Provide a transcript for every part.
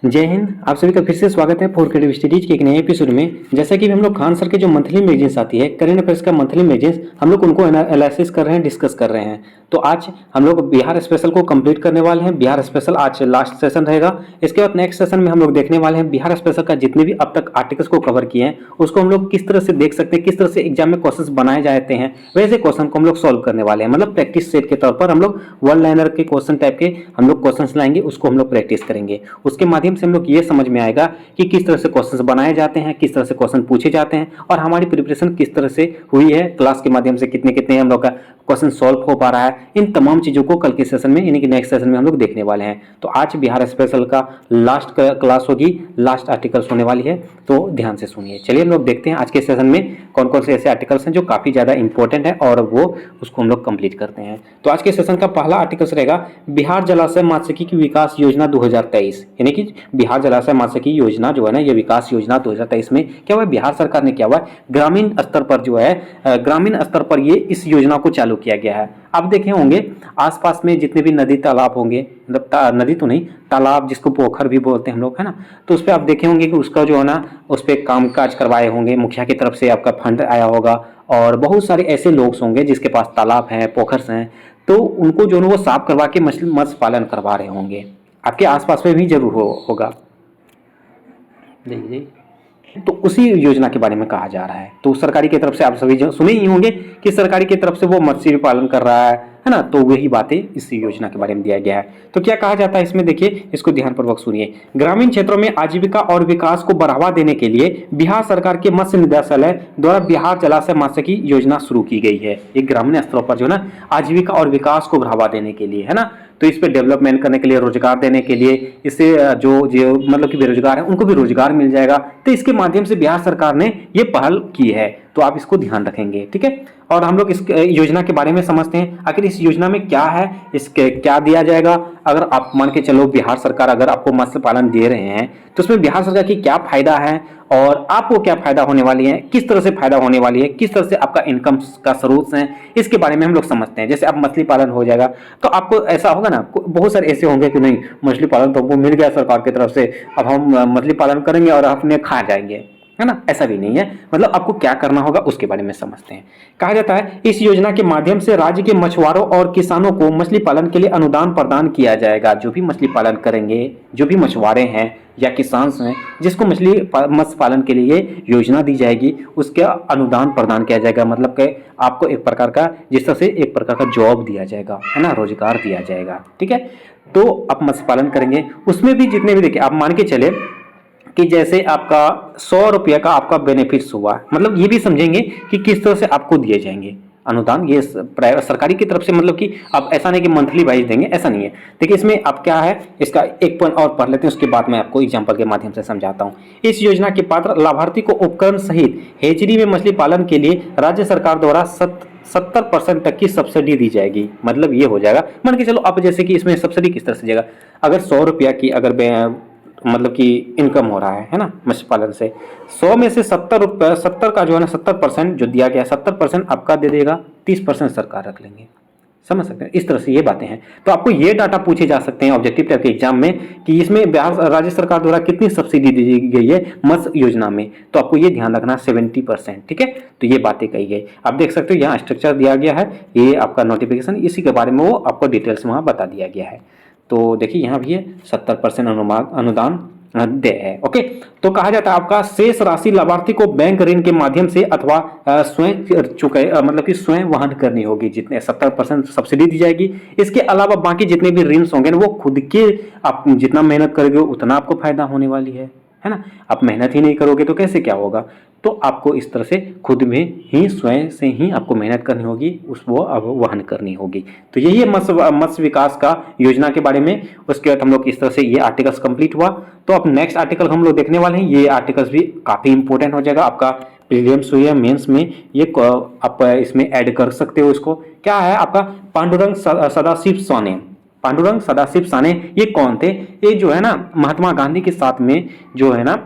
जय हिंद। आप सभी का फिर से स्वागत है फॉर क्रिएटिव स्टडीज के एक नए एपिसोड में। जैसा कि हम लोग खान सर के जो मंथली मैगजीन्स आती है, करेंट अफेयर्स का मंथली मैगजीन्स, हम लोग उनको एनालिसिस कर रहे हैं, डिस्कस कर रहे हैं। तो आज हम लोग बिहार स्पेशल को कंप्लीट करने वाले हैं। बिहार स्पेशल आज लास्ट सेशन रहेगा। इसके बाद नेक्स्ट सेशन में हम लोग देखने वाले हैं बिहार स्पेशल का जितने भी अब तक आर्टिकल्स को कवर किए हैं उसको हम लोग किस तरह से देख सकते हैं, किस तरह से एग्जाम में क्वेश्चन बनाए जाते हैं, वैसे क्वेश्चन को हम लोग सॉल्व करने वाले हैं। मतलब प्रैक्टिस सेट के तौर पर हम लोग वन लाइनर के क्वेश्चन टाइप के हम लोग क्वेश्चन लाएंगे, उसको हम लोग प्रैक्टिस करेंगे। उसके माध्यम से हम लोग ये समझ में आएगा कि किस तरह से क्वेश्चंस बनाए जाते हैं, किस तरह से क्वेश्चन पूछे जाते हैं और हमारी प्रिपरेशन किस तरह से हुई है, क्लास के माध्यम से कितने कितने हम लोग का क्वेश्चन सॉल्व हो पा रहा है। इन तमाम चीजों को कल के सेशन में यानी कि नेक्स्ट सेशन में हम लोग देखने वाले हैं। तो आज बिहार स्पेशल का लास्ट क्लास होगी, लास्ट आर्टिकल्स होने वाली है, तो ध्यान से सुनिए। चलिए हम लोग देखते हैं आज के सेशन में कौन कौन से ऐसे आर्टिकल्स हैं जो काफी ज्यादा इंपॉर्टेंट है और वो उसको हम लोग कंप्लीट करते हैं। तो आज के सेशन का पहला आर्टिकल्स रहेगा बिहार जलाशय मात्स्यिकी की विकास योजना 2023, यानी कि बिहार जलाशय मात्स्यिकी योजना जो है ना, ये विकास योजना 2023 में क्या हुआ, बिहार सरकार ने क्या हुआ, ग्रामीण स्तर पर जो है, ग्रामीण स्तर पर ये इस योजना को चालू किया गया है। आप देखे होंगे आसपास में जितने भी नदी तालाब होंगे, मतलब नदी तो नहीं, तालाब जिसको पोखर भी बोलते हैं हम लोग, है ना, तो उस पर आप देखे होंगे कि उसका जो है ना, उस पर काम काज करवाए होंगे, मुखिया की तरफ से आपका फंड आया होगा और बहुत सारे ऐसे लोग होंगे जिसके पास तालाब हैं, पोखर हैं, तो उनको जो है वो साफ करवा के मत्स्य पालन करवा रहे होंगे। आपके आसपास में भी जरूर होगा। जी, तो उसी योजना के बारे में कहा जा रहा है। तो सरकारी की तरफ से आप सभी सुने ही होंगे कि सरकारी की तरफ से वो मत्स्य पालन कर रहा है ना, तो वही बातें इस योजना के बारे में दिया गया है। तो क्या कहा जाता है इसमें, देखिए इसको ध्यानपूर्वक सुनिए। ग्रामीण क्षेत्रों में आजीविका और विकास को बढ़ावा देने के लिए बिहार सरकार के मत्स्य निदेशालय द्वारा बिहार जलाशय मात्स्यिकी योजना शुरू की गई है। ये ग्रामीण स्तरों पर जो है ना, आजीविका और विकास को बढ़ावा देने के लिए, है ना, तो इस पे डेवलपमेंट करने के लिए, रोजगार देने के लिए, इससे जो मतलब कि बेरोजगार है उनको भी रोजगार मिल जाएगा। तो इसके माध्यम से बिहार सरकार ने ये पहल की है, तो आप इसको ध्यान रखेंगे, ठीक है। और हम लोग इस योजना के बारे में समझते हैं, आखिर इस योजना में क्या है, इसके क्या दिया जाएगा। अगर आप मान के चलो बिहार सरकार अगर आपको मत्स्य पालन दे रहे हैं तो उसमें बिहार सरकार की क्या फायदा है और आपको क्या फायदा होने वाली है, किस तरह से फायदा होने वाली है, किस तरह से आपका इनकम का स्रोत है, इसके बारे में हम लोग समझते हैं। जैसे अब मछली पालन हो जाएगा तो आपको ऐसा होगा ना, बहुत सारे ऐसे होंगे कि नहीं मछली पालन तो हमको मिल गया सरकार की तरफ से, अब हम मछली पालन करेंगे और अपने खा जाएंगे, है ना, ऐसा भी नहीं है। मतलब आपको क्या करना होगा उसके बारे में समझते हैं। कहा जाता है इस योजना के माध्यम से राज्य के मछुआरों और किसानों को मछली पालन के लिए अनुदान प्रदान किया जाएगा। जो भी मछली पालन करेंगे, जो भी मछुआरे हैं या किसान हैं जिसको मत्स्य पालन के लिए योजना दी जाएगी, उसका अनुदान प्रदान किया जाएगा। मतलब कि आपको एक प्रकार का, जिस तरह से एक प्रकार का जॉब दिया जाएगा, है ना, रोजगार दिया जाएगा, ठीक है। तो आप मत्स्य पालन करेंगे, उसमें भी जितने भी, देखिए आप मान के चले कि जैसे आपका 100 रुपये का आपका बेनिफिट्स हुआ, मतलब ये भी समझेंगे कि किस तरह से आपको दिए जाएंगे अनुदान, ये सरकारी की तरफ से। मतलब कि आप ऐसा नहीं कि मंथली वाइज देंगे, ऐसा नहीं है। देखिए इसमें आप क्या है, इसका एक पॉइंट और पढ़ लेते हैं, उसके बाद मैं आपको एग्जांपल के माध्यम से समझाता हूँ। इस योजना के पात्र लाभार्थी को उपकरण सहित हेचरी में मछली पालन के लिए राज्य सरकार द्वारा 70% तक की सब्सिडी दी जाएगी। मतलब ये हो जाएगा, मान के चलो आप जैसे कि इसमें सब्सिडी किस तरह से जाएगा, अगर 100 रुपया की अगर मतलब कि इनकम हो रहा है ना मत्स्य पालन से, 100 में से 70 का जो है ना 70% जो दिया गया, 70% आपका दे देगा, 30% सरकार रख लेंगे। समझ सकते हैं, इस तरह से ये बातें हैं। तो आपको ये डाटा पूछे जा सकते हैं ऑब्जेक्टिव टाइप के एग्जाम में कि इसमें बिहार राज्य सरकार द्वारा कितनी सब्सिडी दी गई है मत्स्य योजना में, तो आपको ये ध्यान रखना 70%, ठीक है। तो ये बातें कही गई, आप देख सकते हो यहाँ स्ट्रक्चर दिया गया है, ये आपका नोटिफिकेशन, इसी के बारे में वो आपको डिटेल्स वहाँ बता दिया गया है। तो देखिए यहाँ भी है 70% अनुदान दे है, ओके। तो कहा जाता है आपका शेष राशि लाभार्थी को बैंक ऋण के माध्यम से अथवा स्वयं चुकाए, मतलब कि स्वयं वहन करनी होगी। जितने 70% सब्सिडी दी जाएगी, इसके अलावा बाकी जितने भी ऋण होंगे ना, वो खुद के, आप जितना मेहनत करोगे उतना आपको फायदा होने वाली है ना। आप मेहनत ही नहीं करोगे तो कैसे क्या होगा, तो आपको इस तरह से खुद में ही स्वयं से ही आपको मेहनत करनी होगी, उसको अब वहन करनी होगी। तो यही है मत्स्य विकास का योजना के बारे में। उसके बाद हम लोग इस तरह से ये आर्टिकल्स कंप्लीट हुआ। तो अब नेक्स्ट आर्टिकल हम लोग देखने वाले हैं, ये आर्टिकल्स भी काफ़ी इंपॉर्टेंट हो जाएगा आपका प्रीलिम्स हुई है, मेंस में ये आप इसमें ऐड कर सकते हो। इसको क्या है आपका पांडुरंग सदाशिव साने। पांडुरंग सदाशिव साने ये कौन थे, ये जो है ना महात्मा गांधी के साथ में जो है ना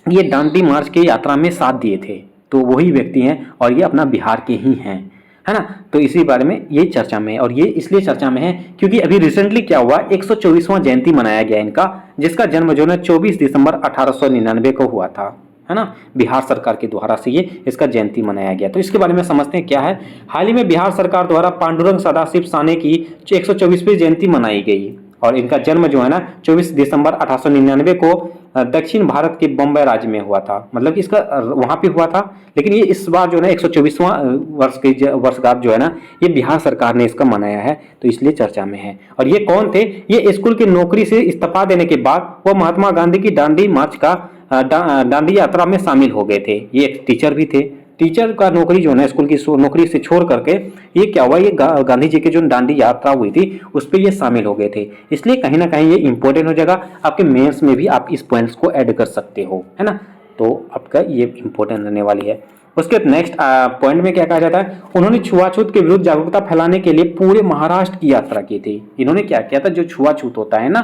ये दांडी मार्च की यात्रा में साथ दिए थे, तो वही व्यक्ति हैं और ये अपना बिहार के ही हैं। है ना। तो इसी बारे में ये चर्चा में है, और ये इसलिए चर्चा में है क्योंकि अभी रिसेंटली क्या हुआ, 124वां जयंती मनाया गया इनका, जिसका जन्म जो है 24 दिसंबर 1899 को हुआ था, है ना। बिहार सरकार के द्वारा से ये इसका जयंती मनाया गया। तो इसके बारे में समझते हैं क्या है। हाल ही में बिहार सरकार द्वारा पांडुरंग सदाशिव साने की 124वीं जयंती मनाई गई, और इनका जन्म जो है ना 24 दिसंबर 1899 को दक्षिण भारत के बम्बई राज्य में हुआ था। मतलब कि इसका वहां पे हुआ था, लेकिन ये इस बार जो है ना 124वां वर्ष की वर्षगांठ जो है ना ये बिहार सरकार ने इसका मनाया है, तो इसलिए चर्चा में है। और ये कौन थे, ये स्कूल की नौकरी से इस्तीफा देने के बाद वो महात्मा गांधी की दांडी मार्च का दांडी यात्रा में शामिल हो गए थे। ये एक टीचर भी थे। टीचर का नौकरी जो है स्कूल की नौकरी से छोड़ करके ये क्या हुआ, ये गांधी जी की जो दांडी यात्रा हुई थी उस पर ये शामिल हो गए थे। इसलिए कहीं ना कहीं ये इंपॉर्टेंट हो जाएगा, आपके मेंस में भी आप इस पॉइंट्स को ऐड कर सकते हो, है ना। तो आपका ये इंपॉर्टेंट रहने वाली है। उसके नेक्स्ट पॉइंट में क्या कहा जाता है, उन्होंने छुआछूत के विरुद्ध जागरूकता फैलाने के लिए पूरे महाराष्ट्र की यात्रा की थी। इन्होंने क्या किया था, जो छुआछूत होता है ना,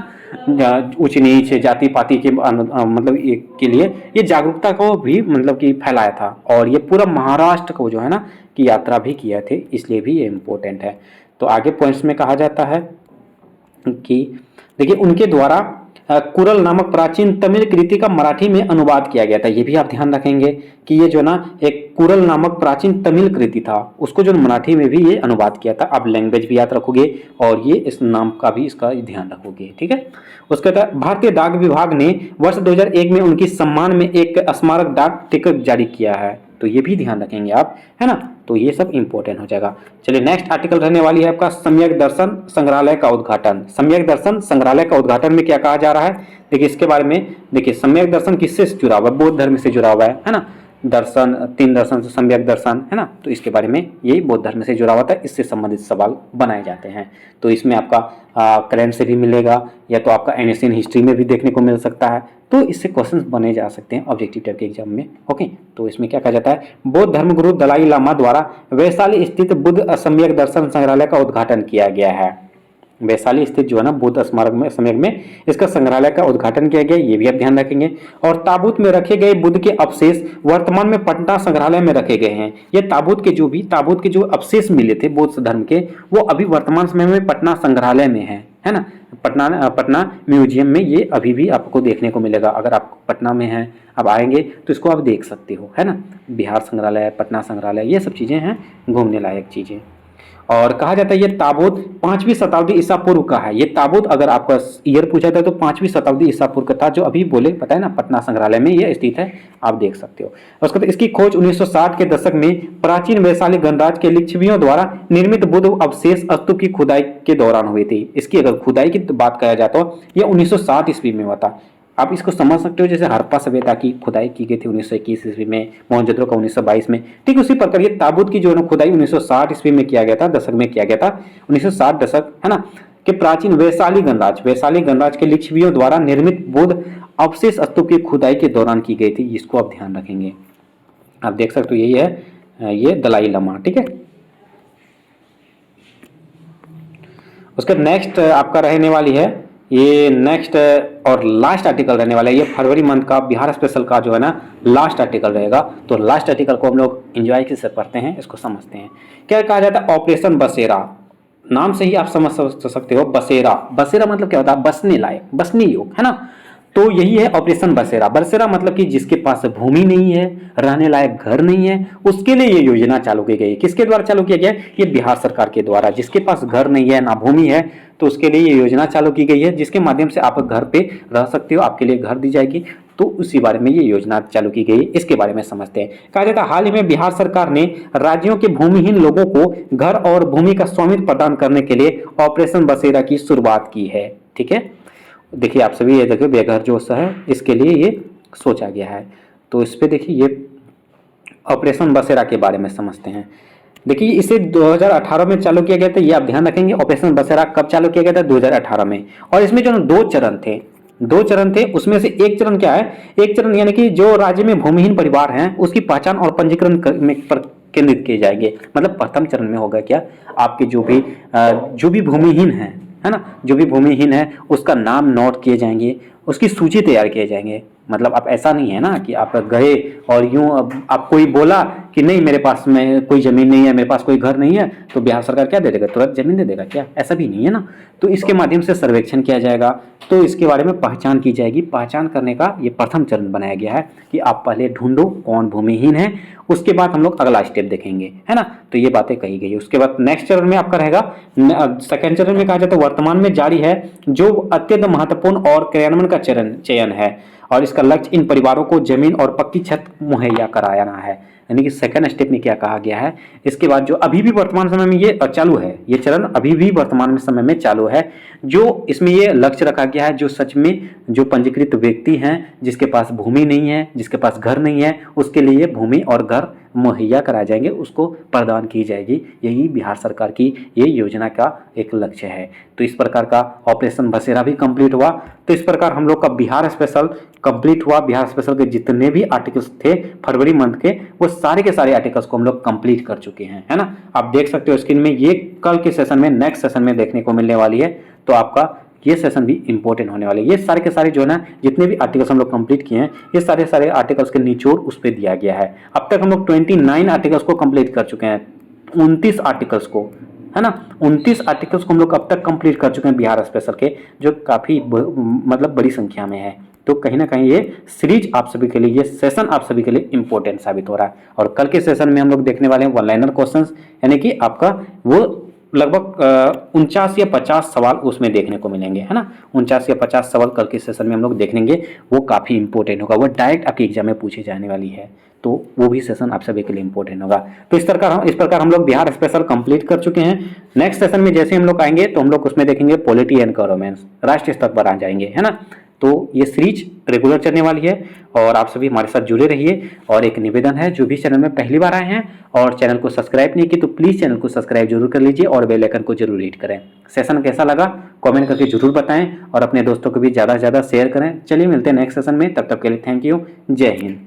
ऊंच नीच जाति पाति के मतलब के लिए ये जागरूकता को भी मतलब कि फैलाया था, और ये पूरा महाराष्ट्र को जो है ना की यात्रा भी किया थे, इसलिए भी ये इम्पोर्टेंट है। तो आगे पॉइंट्स में कहा जाता है कि देखिए उनके द्वारा कुरल नामक प्राचीन तमिल कृति का मराठी में अनुवाद किया गया था। ये भी आप ध्यान रखेंगे कि ये जो ना एक कुरल नामक प्राचीन तमिल कृति था, उसको जो मराठी में भी ये अनुवाद किया था। आप लैंग्वेज भी याद रखोगे और ये इस नाम का भी इसका ध्यान रखोगे, ठीक है। उसके बाद भारतीय डाक विभाग ने वर्ष 2001 में उनकी सम्मान में एक स्मारक डाक टिकट जारी किया है, तो ये भी ध्यान रखेंगे आप, है ना। तो ये सब इंपॉर्टेंट हो जाएगा। चलिए नेक्स्ट आर्टिकल रहने वाली है आपका सम्यक दर्शन संग्रहालय का उद्घाटन। सम्यक दर्शन संग्रहालय का उद्घाटन में क्या कहा जा रहा है, देखिए इसके बारे में देखिए सम्यक दर्शन किससे जुड़ा हुआ है, बौद्ध धर्म से जुड़ा हुआ है ना। दर्शन, तीन दर्शन से सम्यक दर्शन, है ना। तो इसके बारे में यही बौद्ध धर्म से जुड़ा हुआ था, इससे संबंधित सवाल बनाए जाते हैं। तो इसमें आपका करंट से भी मिलेगा, या तो आपका एशियन हिस्ट्री में भी देखने को मिल सकता है। तो इससे क्वेश्चंस बने जा सकते हैं ऑब्जेक्टिव टाइप के एग्जाम में। ओके, तो इसमें क्या कहा जाता है, बौद्ध धर्मगुरु दलाई लामा द्वारा वैशाली स्थित बुद्ध सम्यक दर्शन संग्रहालय का उद्घाटन किया गया है। वैशाली स्थित जो है ना बुद्ध स्मारक में सम्यक में इसका संग्रहालय का उद्घाटन किया गया, ये भी आप ध्यान रखेंगे। और ताबूत में रखे गए बुद्ध के अवशेष वर्तमान में पटना संग्रहालय में रखे गए हैं। ये ताबूत के जो अवशेष मिले थे बौद्ध धर्म के, वो अभी वर्तमान समय में पटना संग्रहालय में है ना। पटना म्यूजियम में ये अभी भी आपको देखने को मिलेगा। अगर आप पटना में हैं, आप आएंगे तो इसको आप देख सकते हो, है ना। बिहार संग्रहालय, पटना संग्रहालय, ये सब चीज़ें हैं घूमने लायक चीज़ें। और कहा जाता है ये ताबूत 5वीं शताब्दी ईसा पूर्व का है। ये ताबूत अगर आपका ईयर पूछा था तो 5वीं शताब्दी ईसा पूर्व का था, जो अभी बोले पता है ना पटना संग्रहालय में ये स्थित है, आप देख सकते हो। उसके बाद इसकी खोज 1960 के दशक में प्राचीन वैशाली गणराज्य के लिच्छवियों द्वारा निर्मित बुद्ध अवशेष स्तूप की खुदाई के दौरान हुई थी। इसकी अगर खुदाई की बात करा जाए तो यह 1960 ईस्वी में हुआ था। आप इसको समझ सकते हो, जैसे हड़प्पा सभ्यता की खुदाई की गई थी 1921 ईस्वी में, मोहनजोदड़ो का 1922 में, ठीक उसी प्रकार ये ताबूत की जो है खुदाई 1960 ईस्वी में किया गया था, दशक में किया गया था, 1960 दशक, है ना, के प्राचीन वैशाली गणराज्य के लिच्छवियों द्वारा निर्मित बुद्ध अवशेष स्तूप की खुदाई के दौरान की गई थी। इसको आप ध्यान रखेंगे, आप देख सकते हो यही है, ये दलाई लामा, ठीक है। उसके नेक्स्ट आपका रहने वाली है, ये नेक्स्ट और लास्ट आर्टिकल रहने वाला है, ये फरवरी मंथ का बिहार स्पेशल का जो है ना लास्ट आर्टिकल रहेगा। तो लास्ट आर्टिकल को हम लोग एंजॉय से पढ़ते हैं, इसको समझते हैं। क्या कहा जाता है, ऑपरेशन बसेरा, नाम से ही आप समझ सकते हो। बसेरा मतलब क्या होता है, बसने लायक, बसने योग्य, है ना। तो यही है ऑपरेशन बसेरा। बसेरा मतलब कि जिसके पास भूमि नहीं है, रहने लायक घर नहीं है, उसके लिए ये योजना चालू की गई है। किसके द्वारा चालू किया गया है, ये बिहार सरकार के द्वारा। जिसके पास घर नहीं है, ना भूमि है, तो उसके लिए ये योजना चालू की गई है, जिसके माध्यम से आप घर पे रह सकते हो, आपके लिए घर दी जाएगी। तो उसी बारे में ये योजना चालू की गई, इसके बारे में समझते हैं। कहा जाता है हाल ही में बिहार सरकार ने राज्यों के भूमिहीन लोगों को घर और भूमि का स्वामित्व प्रदान करने के लिए ऑपरेशन बसेरा की शुरुआत की है, ठीक है। देखिए आप सभी ये देखिए बेघर जो है इसके लिए ये सोचा गया है। तो इस पे देखिए ये ऑपरेशन बसेरा के बारे में समझते हैं। देखिए इसे 2018 में चालू किया गया था, ये आप ध्यान रखेंगे। ऑपरेशन बसेरा कब चालू किया गया था, 2018 में। और इसमें जो दो चरण थे, उसमें से एक चरण क्या है, एक चरण यानी कि जो राज्य में भूमिहीन परिवार हैं उसकी पहचान और पंजीकरण पर केंद्रित किए जाएंगे। मतलब प्रथम चरण में होगा क्या, आपके जो भी भूमिहीन है ना, जो भी भूमिहीन है उसका नाम नोट किए जाएंगे, उसकी सूची तैयार किए जाएंगे। मतलब आप ऐसा नहीं है ना कि आप गए और यूं आप कोई बोला कि नहीं मेरे पास में कोई ज़मीन नहीं है, मेरे पास कोई घर नहीं है, तो बिहार सरकार क्या दे देगा, तुरंत ज़मीन दे देगा क्या? ऐसा भी नहीं है ना। तो इसके माध्यम से सर्वेक्षण किया जाएगा, तो इसके बारे में पहचान की जाएगी। पहचान करने का ये प्रथम चरण बनाया गया है कि आप पहले ढूंढो कौन भूमिहीन है, उसके बाद हम लोग अगला स्टेप देखेंगे, है ना। तो ये बातें कही गई। उसके बाद नेक्स्ट चरण में आपका रहेगा, सेकेंड चरण में कहा जाता है वर्तमान में जारी है जो अत्यंत महत्वपूर्ण और क्रियान्वयन का चयन है, और इसका लक्ष्य इन परिवारों को जमीन और पक्की छत मुहैया कराना है। यानी कि सेकंड स्टेप में क्या कहा गया है, इसके बाद जो अभी भी वर्तमान समय में ये चालू है, ये चरण अभी भी वर्तमान में समय में चालू है, जो इसमें ये लक्ष्य रखा गया है जो सच में जो पंजीकृत व्यक्ति हैं जिसके पास भूमि नहीं है, जिसके पास घर नहीं है, उसके लिए भूमि और घर मुहैया कराए जाएंगे, उसको प्रदान की जाएगी। यही बिहार सरकार की ये योजना का एक लक्ष्य है। तो इस प्रकार का ऑपरेशन बसेरा भी कंप्लीट हुआ। तो इस प्रकार हम लोग का बिहार स्पेशल कंप्लीट हुआ। बिहार स्पेशल के जितने भी आर्टिकल्स थे फरवरी मंथ के, वो सारे के सारे आर्टिकल्स को हम लोग कंप्लीट कर चुके हैं, है ना। आप देख सकते हो स्क्रीन में, ये कल के सेशन में, नेक्स्ट सेशन में देखने को मिलने वाली है। तो आपका ये सेशन भी इंपॉर्टेंट होने वाले। ये सारे के सारे जो है ना, जितने भी आर्टिकल्स हम लोग कंप्लीट किए हैं, ये सारे सारे आर्टिकल्स के निचोड़ उस पर दिया गया है। अब तक हम लोग 29 आर्टिकल्स को कंप्लीट कर चुके हैं, 29 आर्टिकल्स को, है ना। 29 आर्टिकल्स को हम लोग अब तक कंप्लीट कर चुके हैं बिहार स्पेशल के, जो काफ़ी मतलब बड़ी संख्या में है। तो कहीं ना कहीं ये सीरीज आप सभी के लिए, ये सेशन आप सभी के लिए इंपॉर्टेंट साबित हो रहा है। और कल के सेशन में हम लोग देखने वाले हैं वन लाइनर क्वेश्चंस, यानी कि आपका वो लगभग 49 या 50 सवाल उसमें देखने को मिलेंगे, है ना। 49 या 50 सवाल कल के सेशन में हम लोग देखेंगे, वो काफ़ी इंपॉर्टेंट होगा, वो डायरेक्ट आपके एग्जाम में पूछी जाने वाली है। तो वो भी सेशन आप सभी के लिए इंपॉर्टेंट होगा। तो इस प्रकार हम लोग बिहार स्पेशल कंप्लीट कर चुके हैं। नेक्स्ट सेशन में जैसे हम लोग आएंगे तो हम लोग उसमें देखेंगे पॉलिटी एंड गवर्नेंस, राष्ट्रीय स्तर पर आ जाएंगे, है ना। तो ये सीरीज रेगुलर चलने वाली है और आप सभी हमारे साथ जुड़े रहिए। और एक निवेदन है, जो भी चैनल में पहली बार आए हैं और चैनल को सब्सक्राइब नहीं किए तो प्लीज़ चैनल को सब्सक्राइब जरूर कर लीजिए और बेल आइकन को जरूर हिट करें। सेशन कैसा लगा कमेंट करके जरूर बताएं और अपने दोस्तों को भी ज़्यादा से ज़्यादा शेयर करें। चलिए मिलते हैं नेक्स्ट सेशन में, तब तक के लिए थैंक यू, जय हिंद।